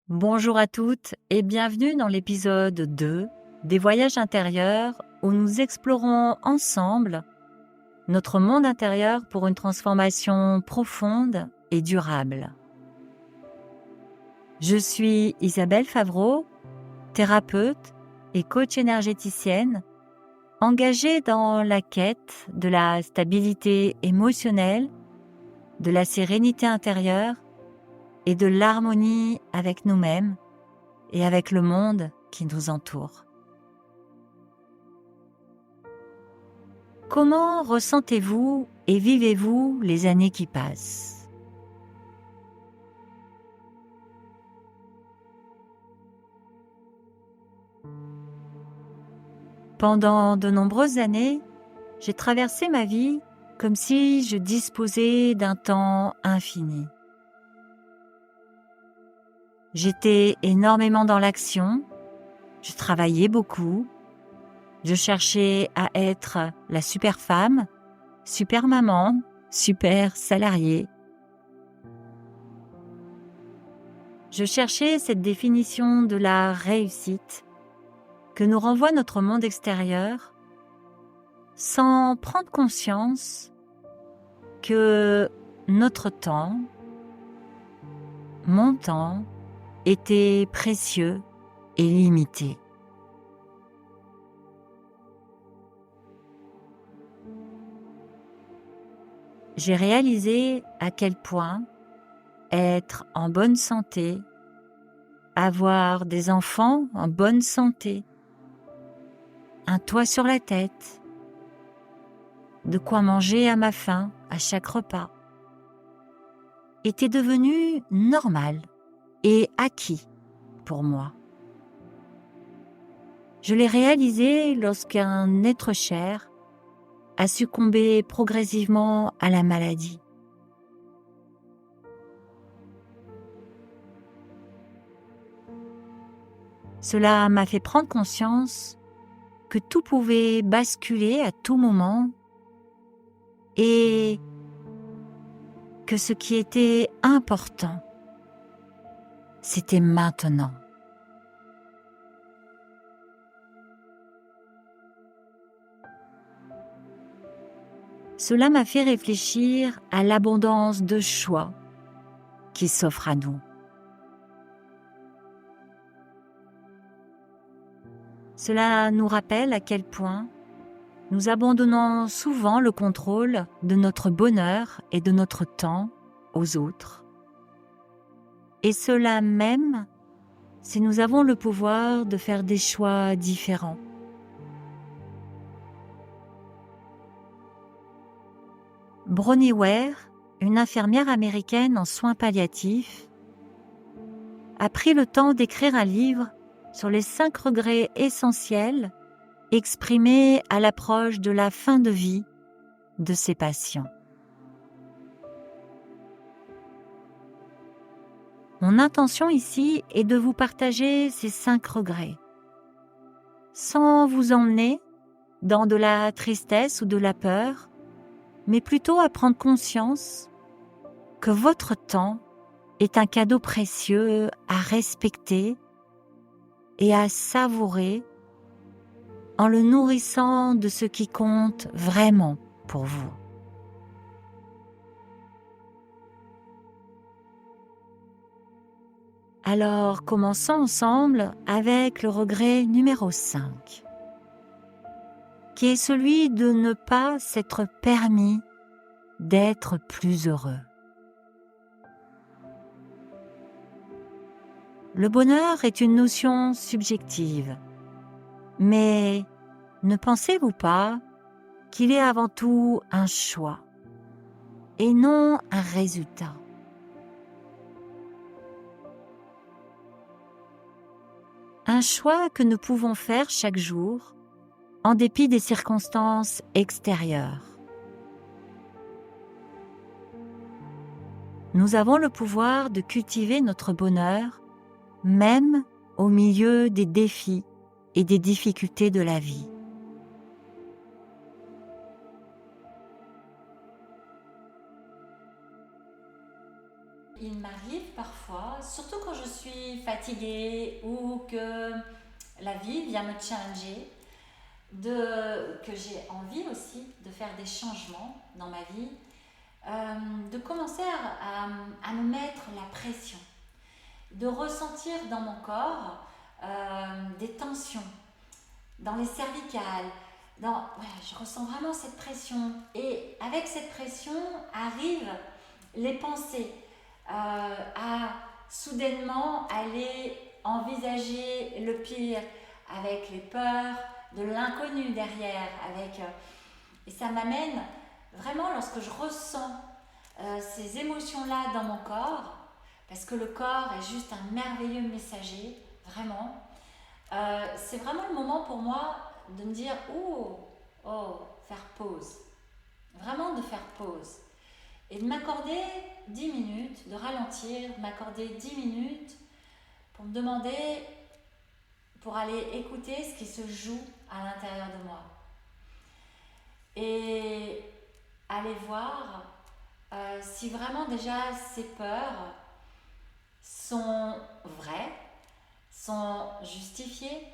Bonjour à toutes et bienvenue dans l'épisode 2 des voyages intérieurs où nous explorons ensemble notre monde intérieur pour une transformation profonde et durable. Je suis Isabelle Favreau, thérapeute et coach énergéticienne, engagée dans la quête de la stabilité émotionnelle, de la sérénité intérieure et de l'harmonie avec nous-mêmes et avec le monde qui nous entoure. Comment ressentez-vous et vivez-vous les années qui passent ? Pendant de nombreuses années, j'ai traversé ma vie comme si je disposais d'un temps infini. J'étais énormément dans l'action, je travaillais beaucoup, je cherchais à être la super femme, super maman, super salariée. Je cherchais cette définition de la réussite que nous renvoie notre monde extérieur sans prendre conscience que notre temps, mon temps, était précieux et limité. J'ai réalisé à quel point être en bonne santé, avoir des enfants en bonne santé, un toit sur la tête, de quoi manger à ma faim à chaque repas, était devenu normal et acquis pour moi. Je l'ai réalisé lorsqu'un être cher a succombé progressivement à la maladie. Cela m'a fait prendre conscience que tout pouvait basculer à tout moment et que ce qui était important, c'était maintenant. Cela m'a fait réfléchir à l'abondance de choix qui s'offre à nous. Cela nous rappelle à quel point nous abandonnons souvent le contrôle de notre bonheur et de notre temps aux autres. Et cela même si nous avons le pouvoir de faire des choix différents. Bronnie Ware, une infirmière américaine en soins palliatifs, a pris le temps d'écrire un livre sur les 5 regrets essentiels exprimés à l'approche de la fin de vie de ses patients. Mon intention ici est de vous partager ces 5 regrets, sans vous emmener dans de la tristesse ou de la peur, mais plutôt à prendre conscience que votre temps est un cadeau précieux à respecter et à savourer en le nourrissant de ce qui compte vraiment pour vous. Alors, commençons ensemble avec le regret numéro 5, qui est celui de ne pas s'être permis d'être plus heureux. Le bonheur est une notion subjective, mais ne pensez-vous pas qu'il est avant tout un choix et non un résultat? Un choix que nous pouvons faire chaque jour en dépit des circonstances extérieures. Nous avons le pouvoir de cultiver notre bonheur même au milieu des défis et des difficultés de la vie. Il m'arrive parfois, surtout quand je suis suis fatiguée ou que la vie vient me challenger, que j'ai envie aussi de faire des changements dans ma vie, de commencer à me mettre la pression, de ressentir dans mon corps des tensions, dans les cervicales, voilà, je ressens vraiment cette pression. Et avec cette pression arrivent les pensées à soudainement aller envisager le pire, avec les peurs de l'inconnu derrière, et ça m'amène vraiment, lorsque je ressens ces émotions-là dans mon corps, parce que le corps est juste un merveilleux messager, vraiment, c'est vraiment le moment pour moi de me dire faire pause, vraiment de faire pause et de m'accorder 10 minutes, de ralentir, de m'accorder 10 minutes pour me demander, pour aller écouter ce qui se joue à l'intérieur de moi et aller voir si vraiment déjà ces peurs sont vraies, sont justifiées,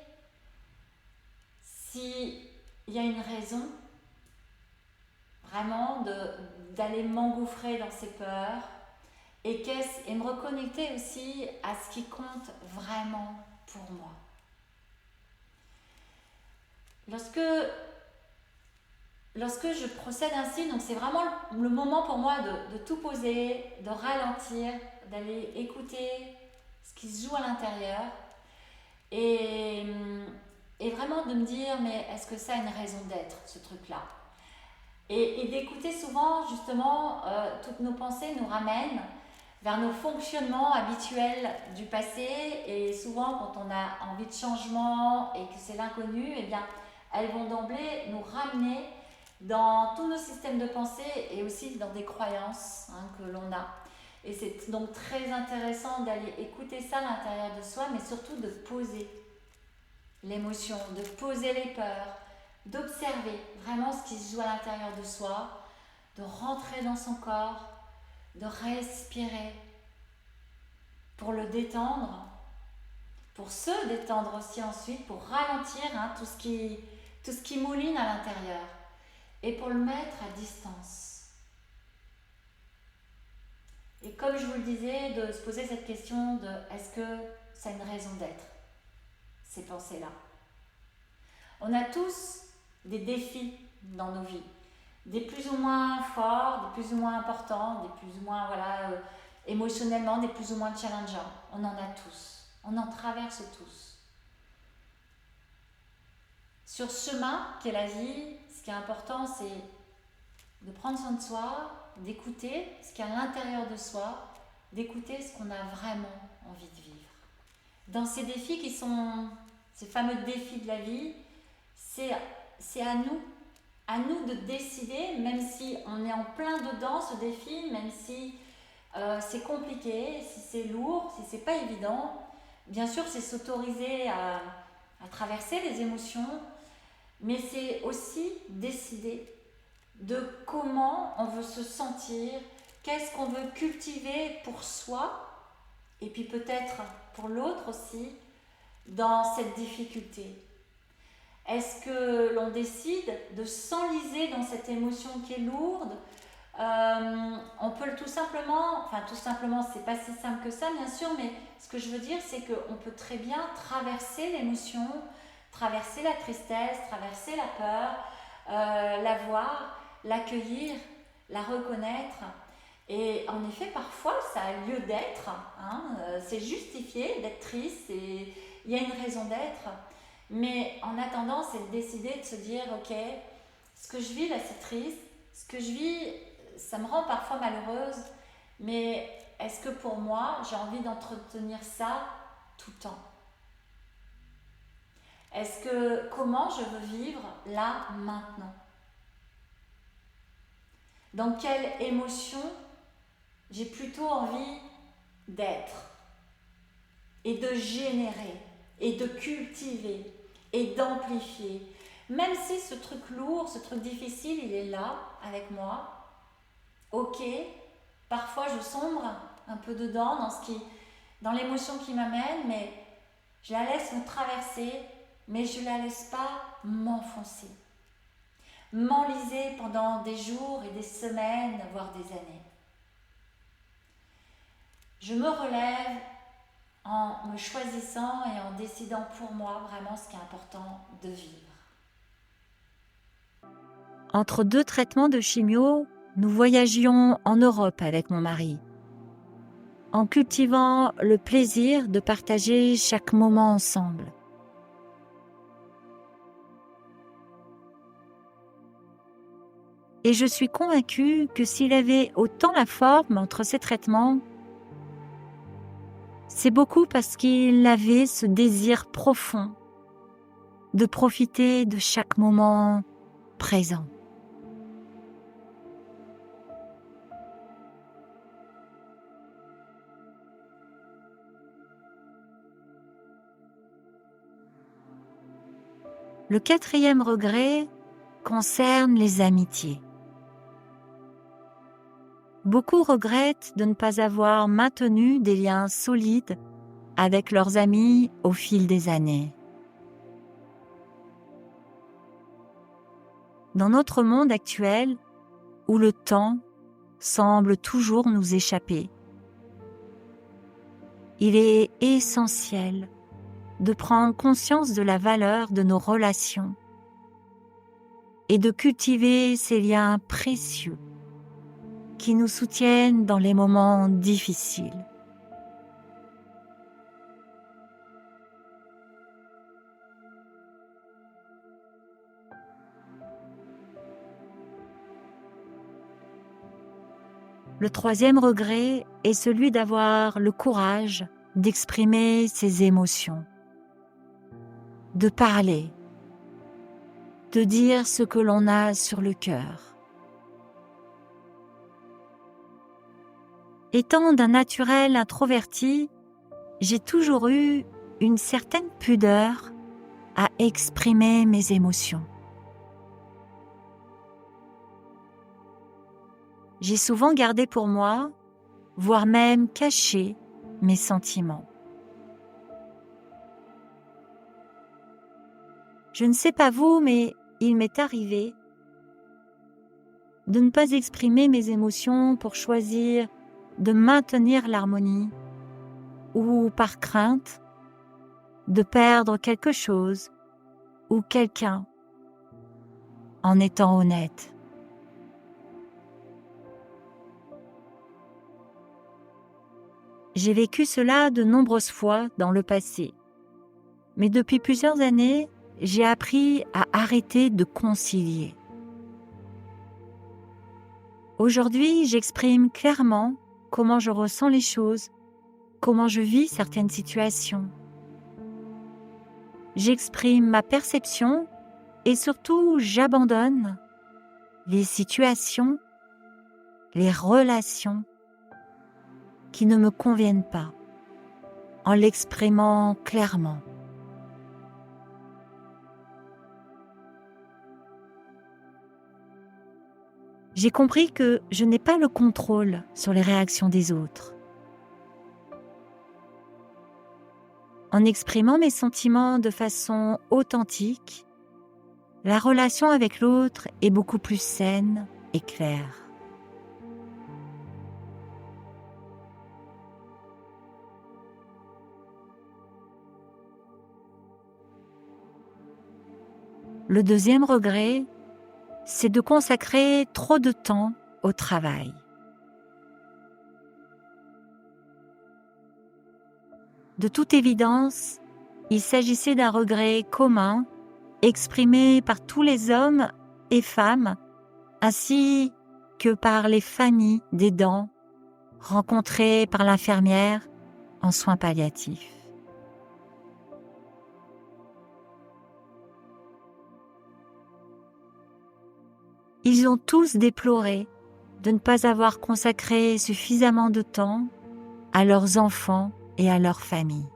s'il y a une raison vraiment d'aller m'engouffrer dans ces peurs et me reconnecter aussi à ce qui compte vraiment pour moi. Lorsque je procède ainsi, donc c'est vraiment le moment pour moi de tout poser, de ralentir, d'aller écouter ce qui se joue à l'intérieur et vraiment de me dire, mais est-ce que ça a une raison d'être, ce truc-là? Et d'écouter souvent, justement, toutes nos pensées nous ramènent vers nos fonctionnements habituels du passé, et souvent quand on a envie de changement et que c'est l'inconnu, eh bien, elles vont d'emblée nous ramener dans tous nos systèmes de pensée et aussi dans des croyances que l'on a. Et c'est donc très intéressant d'aller écouter ça à l'intérieur de soi, mais surtout de poser l'émotion, de poser les peurs, d'observer vraiment ce qui se joue à l'intérieur de soi, de rentrer dans son corps, de respirer pour le détendre, pour se détendre aussi ensuite, pour ralentir tout ce qui mouline à l'intérieur et pour le mettre à distance. Et comme je vous le disais, de se poser cette question de est-ce que ça a une raison d'être, ces pensées-là. On a tous des défis dans nos vies, des plus ou moins forts, des plus ou moins importants, des plus ou moins émotionnellement, des plus ou moins challengeants. On en a tous, on en traverse tous. Sur ce chemin qu'est la vie, ce qui est important, c'est de prendre soin de soi, d'écouter ce qu'il y a à l'intérieur de soi, d'écouter ce qu'on a vraiment envie de vivre. Dans ces défis qui sont ces fameux défis de la vie, c'est à nous de décider, même si on est en plein dedans ce défi, même si c'est compliqué, si c'est lourd, si c'est pas évident. Bien sûr, c'est s'autoriser à traverser les émotions, mais c'est aussi décider de comment on veut se sentir, qu'est-ce qu'on veut cultiver pour soi, et puis peut-être pour l'autre aussi, dans cette difficulté. Est-ce que l'on décide de s'enliser dans cette émotion qui est lourde? On peut tout simplement, c'est pas si simple que ça bien sûr, mais ce que je veux dire c'est qu'on peut très bien traverser l'émotion, traverser la tristesse, traverser la peur, la voir, l'accueillir, la reconnaître. Et en effet, parfois, ça a lieu d'être, c'est justifié d'être triste, et il y a une raison d'être. Mais en attendant, c'est de décider de se dire, ok, ce que je vis là, c'est triste, ce que je vis, ça me rend parfois malheureuse, mais est-ce que pour moi, j'ai envie d'entretenir ça tout le temps? Comment je veux vivre là, maintenant? Dans quelle émotion j'ai plutôt envie d'être et de générer et de cultiver et d'amplifier, même si ce truc lourd, ce truc difficile, il est là avec moi. Ok, parfois je sombre un peu dedans dans l'émotion qui m'amène, mais je la laisse me traverser, mais je ne la laisse pas m'enfoncer, m'enliser pendant des jours et des semaines, voire des années. Je me relève en me choisissant et en décidant pour moi vraiment ce qui est important de vivre. Entre 2 traitements de chimio, nous voyagions en Europe avec mon mari, en cultivant le plaisir de partager chaque moment ensemble. Et je suis convaincue que s'il avait autant la forme entre ces traitements, c'est beaucoup parce qu'il avait ce désir profond de profiter de chaque moment présent. Le 4e regret concerne les amitiés. Beaucoup regrettent de ne pas avoir maintenu des liens solides avec leurs amis au fil des années. Dans notre monde actuel, où le temps semble toujours nous échapper, il est essentiel de prendre conscience de la valeur de nos relations et de cultiver ces liens précieux qui nous soutiennent dans les moments difficiles. Le 3e regret est celui d'avoir le courage d'exprimer ses émotions, de parler, de dire ce que l'on a sur le cœur. Étant d'un naturel introverti, j'ai toujours eu une certaine pudeur à exprimer mes émotions. J'ai souvent gardé pour moi, voire même caché, mes sentiments. Je ne sais pas vous, mais il m'est arrivé de ne pas exprimer mes émotions pour choisir de maintenir l'harmonie ou par crainte de perdre quelque chose ou quelqu'un en étant honnête. J'ai vécu cela de nombreuses fois dans le passé, mais depuis plusieurs années, j'ai appris à arrêter de concilier. Aujourd'hui, j'exprime clairement comment je ressens les choses, comment je vis certaines situations. J'exprime ma perception et surtout j'abandonne les situations, les relations qui ne me conviennent pas, en l'exprimant clairement. J'ai compris que je n'ai pas le contrôle sur les réactions des autres. En exprimant mes sentiments de façon authentique, la relation avec l'autre est beaucoup plus saine et claire. Le 2e regret, c'est de consacrer trop de temps au travail. De toute évidence, il s'agissait d'un regret commun exprimé par tous les hommes et femmes, ainsi que par les familles d'aidants rencontrés par l'infirmière en soins palliatifs. Ils ont tous déploré de ne pas avoir consacré suffisamment de temps à leurs enfants et à leur famille.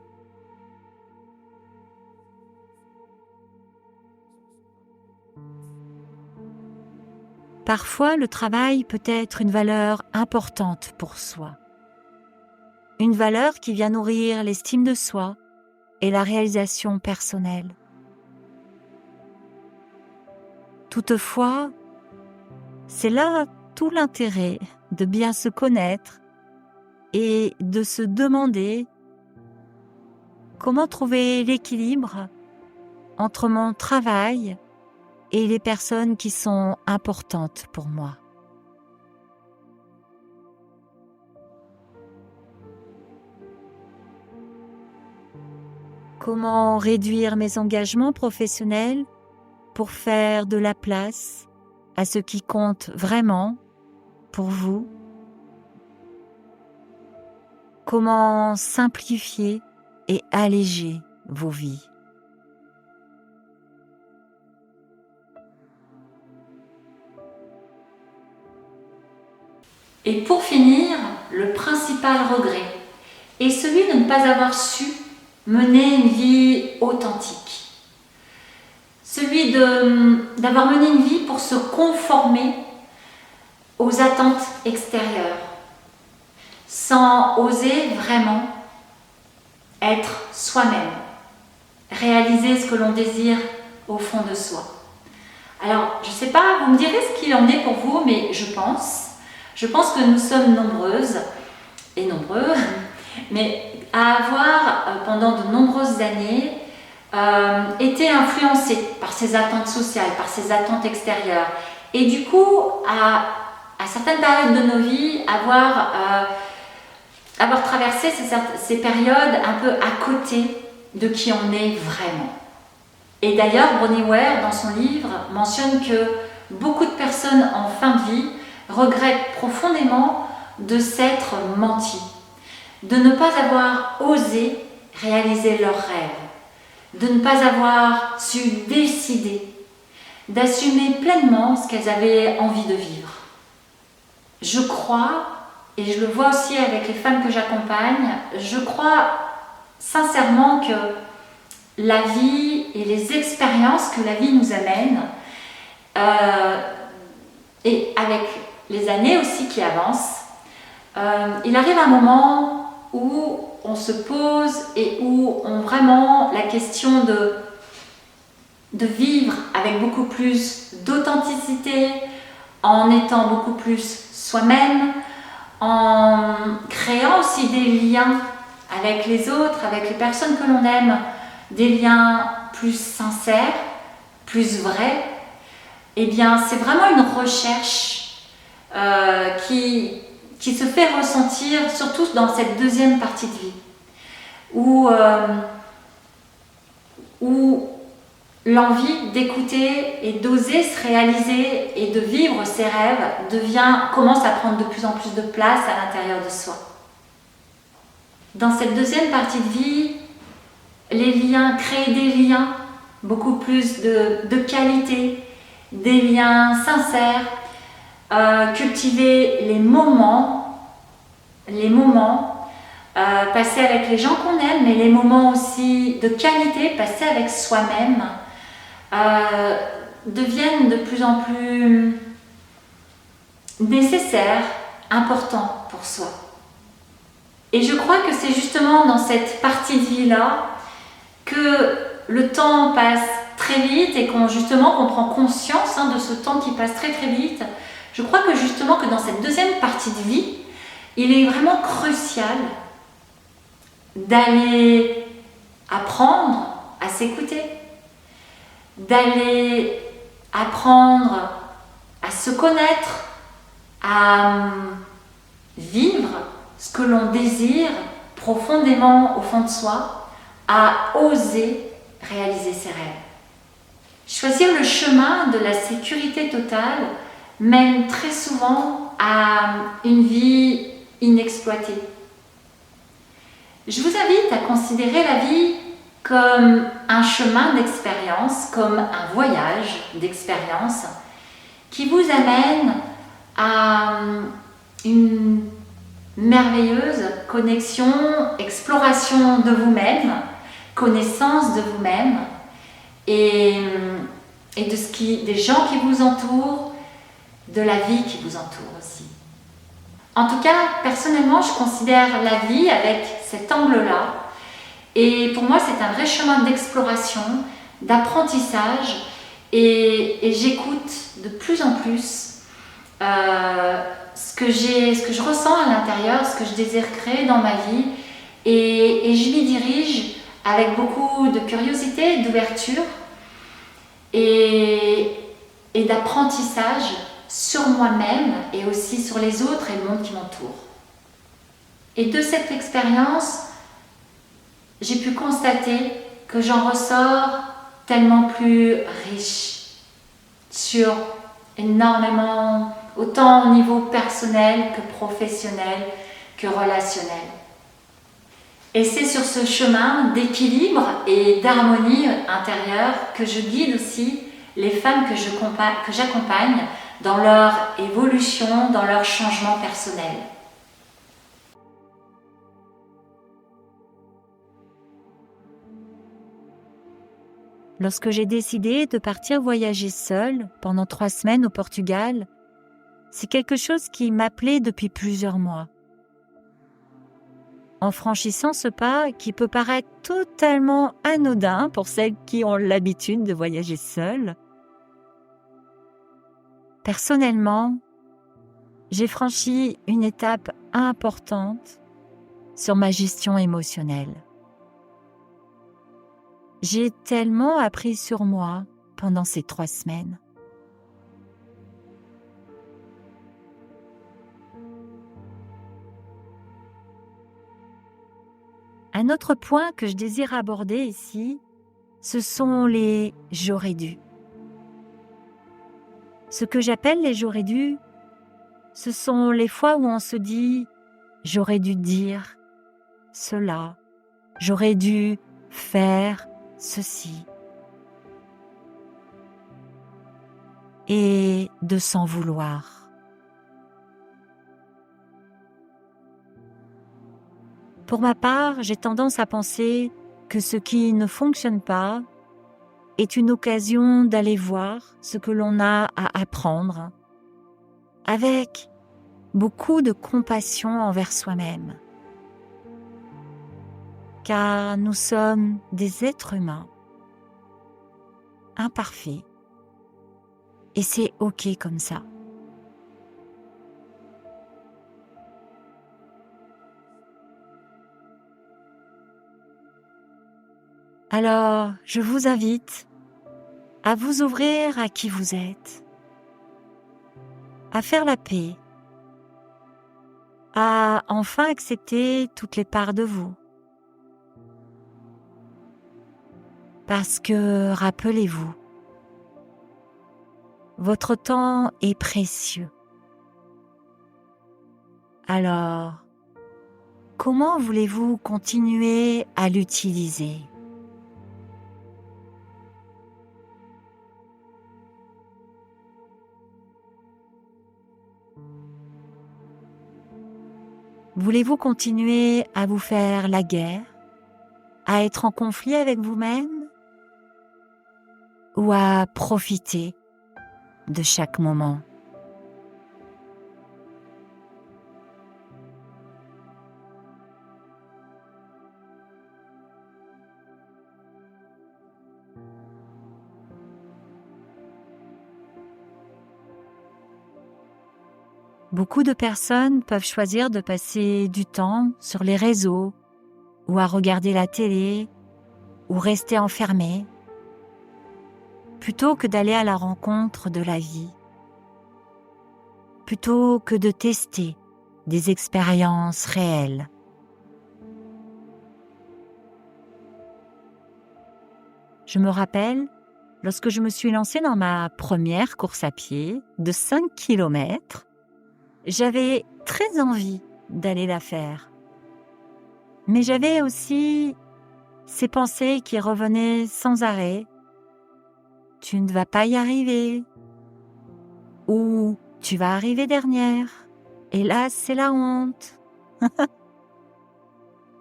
Parfois, le travail peut être une valeur importante pour soi. une valeur qui vient nourrir l'estime de soi et la réalisation personnelle. Toutefois, c'est là tout l'intérêt de bien se connaître et de se demander comment trouver l'équilibre entre mon travail et les personnes qui sont importantes pour moi. Comment réduire mes engagements professionnels pour faire de la place à ce qui compte vraiment pour vous? Comment simplifier et alléger vos vies? Et pour finir, le principal regret est celui de ne pas avoir su mener une vie authentique. Celui d'avoir mené une vie pour se conformer aux attentes extérieures, sans oser vraiment être soi-même, réaliser ce que l'on désire au fond de soi. Alors, je ne sais pas, vous me direz ce qu'il en est pour vous, mais je pense que nous sommes nombreuses et nombreux, mais à avoir, pendant de nombreuses années, été influencés par ces attentes sociales, par ces attentes extérieures. Et du coup, à certaines périodes de nos vies, avoir traversé ces périodes un peu à côté de qui on est vraiment. Et d'ailleurs, Bronnie Ware, dans son livre, mentionne que beaucoup de personnes en fin de vie regrettent profondément de s'être menti, de ne pas avoir osé réaliser leurs rêves, de ne pas avoir su décider, d'assumer pleinement ce qu'elles avaient envie de vivre. Je crois, et je le vois aussi avec les femmes que j'accompagne, je crois sincèrement que la vie et les expériences que la vie nous amène, et avec les années aussi qui avancent, il arrive un moment où on se pose et où on vraiment la question de vivre avec beaucoup plus d'authenticité, en étant beaucoup plus soi-même, en créant aussi des liens avec les autres, avec les personnes que l'on aime, des liens plus sincères, plus vrais. Eh bien, c'est vraiment une recherche qui se fait ressentir surtout dans cette deuxième partie de vie, où l'envie d'écouter et d'oser se réaliser et de vivre ses rêves commence à prendre de plus en plus de place à l'intérieur de soi. Dans cette deuxième partie de vie, les liens, créer des liens, beaucoup plus de qualité, des liens sincères, cultiver les moments, passer avec les gens qu'on aime, mais les moments aussi de qualité, passer avec soi-même, deviennent de plus en plus nécessaires, importants pour soi. Et je crois que c'est justement dans cette partie de vie-là que le temps passe très vite et qu'on prend conscience de ce temps qui passe très très vite. Je crois que justement que dans cette deuxième partie de vie, il est vraiment crucial d'aller apprendre à s'écouter, d'aller apprendre à se connaître, à vivre ce que l'on désire profondément au fond de soi, à oser réaliser ses rêves. Choisir le chemin de la sécurité totale mène très souvent à une vie inexploitée. Je vous invite à considérer la vie comme un chemin d'expérience, comme un voyage d'expérience qui vous amène à une merveilleuse connexion, exploration de vous-même, connaissance de vous-même et des gens qui vous entourent, de la vie qui vous entoure aussi. En tout cas, personnellement, je considère la vie avec cet angle-là. Et pour moi, c'est un vrai chemin d'exploration, d'apprentissage. Et j'écoute de plus en plus ce que je ressens à l'intérieur, ce que je désire créer dans ma vie. Et je m'y dirige avec beaucoup de curiosité, d'ouverture et d'apprentissage sur moi-même et aussi sur les autres et le monde qui m'entoure. Et de cette expérience, j'ai pu constater que j'en ressors tellement plus riche sur énormément, autant au niveau personnel que professionnel que relationnel. Et c'est sur ce chemin d'équilibre et d'harmonie intérieure que je guide aussi les femmes que j'accompagne dans leur évolution, dans leur changement personnel. Lorsque j'ai décidé de partir voyager seule pendant 3 semaines au Portugal, c'est quelque chose qui m'appelait depuis plusieurs mois. En franchissant ce pas qui peut paraître totalement anodin pour celles qui ont l'habitude de voyager seules, personnellement, j'ai franchi une étape importante sur ma gestion émotionnelle. J'ai tellement appris sur moi pendant ces 3 semaines. Un autre point que je désire aborder ici, ce sont les « j'aurais dû ». Ce que j'appelle les « j'aurais dû », ce sont les fois où on se dit « j'aurais dû dire cela, j'aurais dû faire ceci ». Et de s'en vouloir. Pour ma part, j'ai tendance à penser que ce qui ne fonctionne pas est une occasion d'aller voir ce que l'on a à apprendre avec beaucoup de compassion envers soi-même. Car nous sommes des êtres humains, imparfaits, et c'est OK comme ça. Alors, je vous invite à vous ouvrir à qui vous êtes, à faire la paix, à enfin accepter toutes les parts de vous. Parce que, rappelez-vous, votre temps est précieux. Alors, comment voulez-vous continuer à l'utiliser ? Voulez-vous continuer à vous faire la guerre, à être en conflit avec vous-même ou à profiter de chaque moment ? Beaucoup de personnes peuvent choisir de passer du temps sur les réseaux ou à regarder la télé ou rester enfermées plutôt que d'aller à la rencontre de la vie, plutôt que de tester des expériences réelles. Je me rappelle, lorsque je me suis lancée dans ma première course à pied de 5 kilomètres, j'avais très envie d'aller la faire. Mais j'avais aussi ces pensées qui revenaient sans arrêt. Tu ne vas pas y arriver. Ou tu vas arriver dernière. Et là, c'est la honte.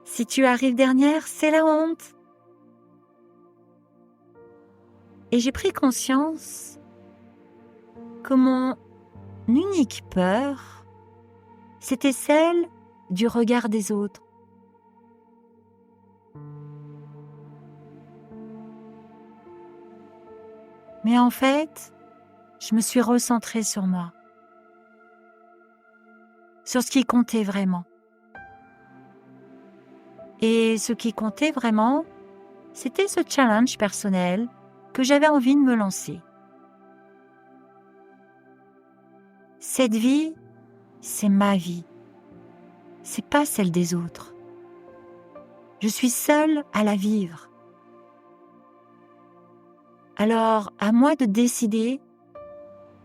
Si tu arrives dernière, c'est la honte. Et j'ai pris conscience que mon unique peur, c'était celle du regard des autres. Mais en fait, je me suis recentrée sur moi, sur ce qui comptait vraiment. Et ce qui comptait vraiment, c'était ce challenge personnel que j'avais envie de me lancer. Cette vie, c'est ma vie. C'est pas celle des autres. Je suis seule à la vivre. Alors, à moi de décider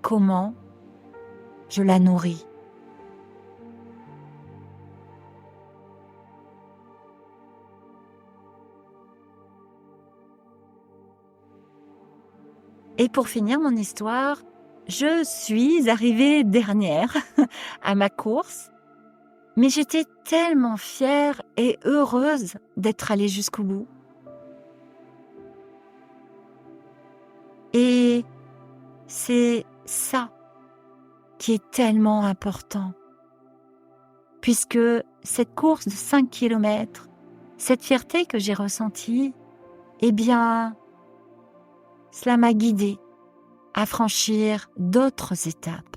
comment je la nourris. Et pour finir mon histoire, je suis arrivée dernière à ma course, mais j'étais tellement fière et heureuse d'être allée jusqu'au bout. Et c'est ça qui est tellement important, puisque cette course de 5 kilomètres, cette fierté que j'ai ressentie, eh bien, cela m'a guidée à franchir d'autres étapes.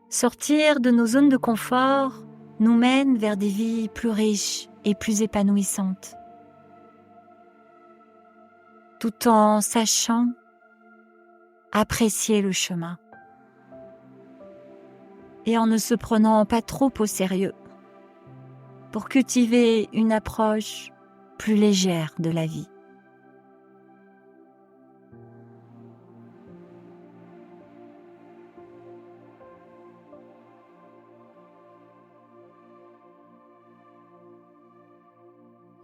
Sortir de nos zones de confort nous mène vers des vies plus riches et plus épanouissantes, tout en sachant apprécier le chemin et en ne se prenant pas trop au sérieux pour cultiver une approche plus légère de la vie.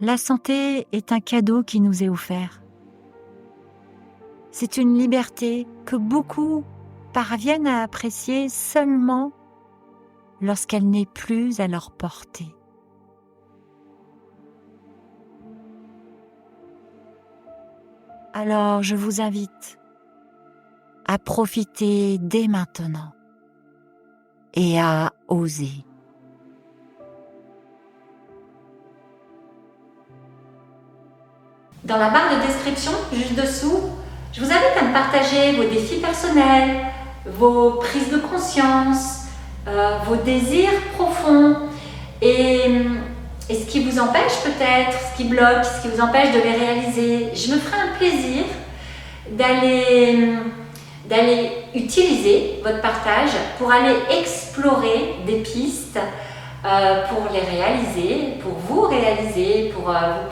La santé est un cadeau qui nous est offert. C'est une liberté que beaucoup parviennent à apprécier seulement lorsqu'elle n'est plus à leur portée. Alors je vous invite à profiter dès maintenant et à oser. Dans la barre de description, juste dessous, je vous invite à me partager vos défis personnels, vos prises de conscience, vos désirs profonds et ce qui vous empêche peut-être, ce qui bloque, ce qui vous empêche de les réaliser. Je me ferai un plaisir d'aller utiliser votre partage pour aller explorer des pistes pour les réaliser, pour vous réaliser,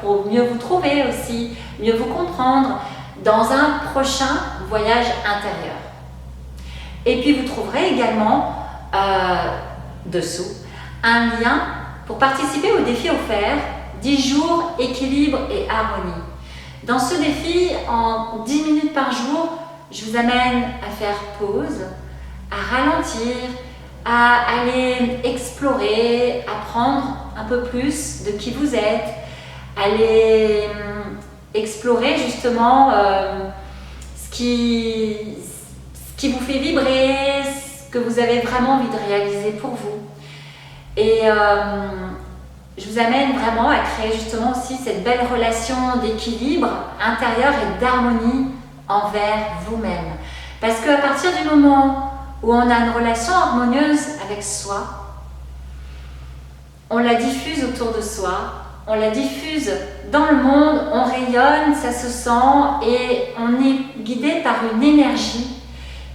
pour mieux vous trouver aussi, mieux vous comprendre dans un prochain voyage intérieur. Et puis vous trouverez également dessous un lien pour participer au défi offert 10 jours équilibre et harmonie. Dans ce défi, en 10 minutes par jour, je vous amène à faire pause, à ralentir, à aller explorer, apprendre un peu plus de qui vous êtes, aller explorer justement ce qui vous fait vibrer, ce que vous avez vraiment envie de réaliser pour vous. Et je vous amène vraiment à créer justement aussi cette belle relation d'équilibre intérieur et d'harmonie envers vous-même. Parce qu'à partir du moment où on a une relation harmonieuse avec soi, on la diffuse autour de soi, on la diffuse dans le monde, on rayonne, ça se sent et on est guidé par une énergie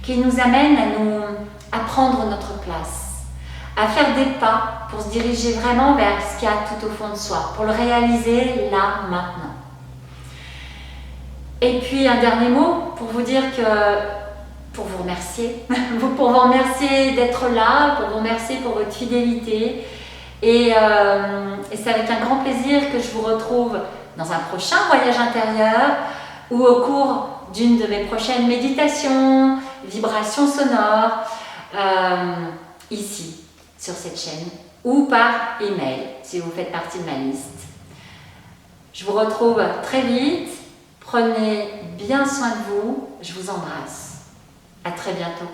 qui nous amène à prendre notre place, à faire des pas pour se diriger vraiment vers ce qu'il y a tout au fond de soi, pour le réaliser là, maintenant. Et puis un dernier mot pour vous dire que pour vous remercier, pour vous remercier d'être là, pour vous remercier pour votre fidélité. Et c'est avec un grand plaisir que je vous retrouve dans un prochain voyage intérieur ou au cours d'une de mes prochaines méditations, vibrations sonores, ici, sur cette chaîne, ou par email, si vous faites partie de ma liste. Je vous retrouve très vite. Prenez bien soin de vous. Je vous embrasse. À très bientôt.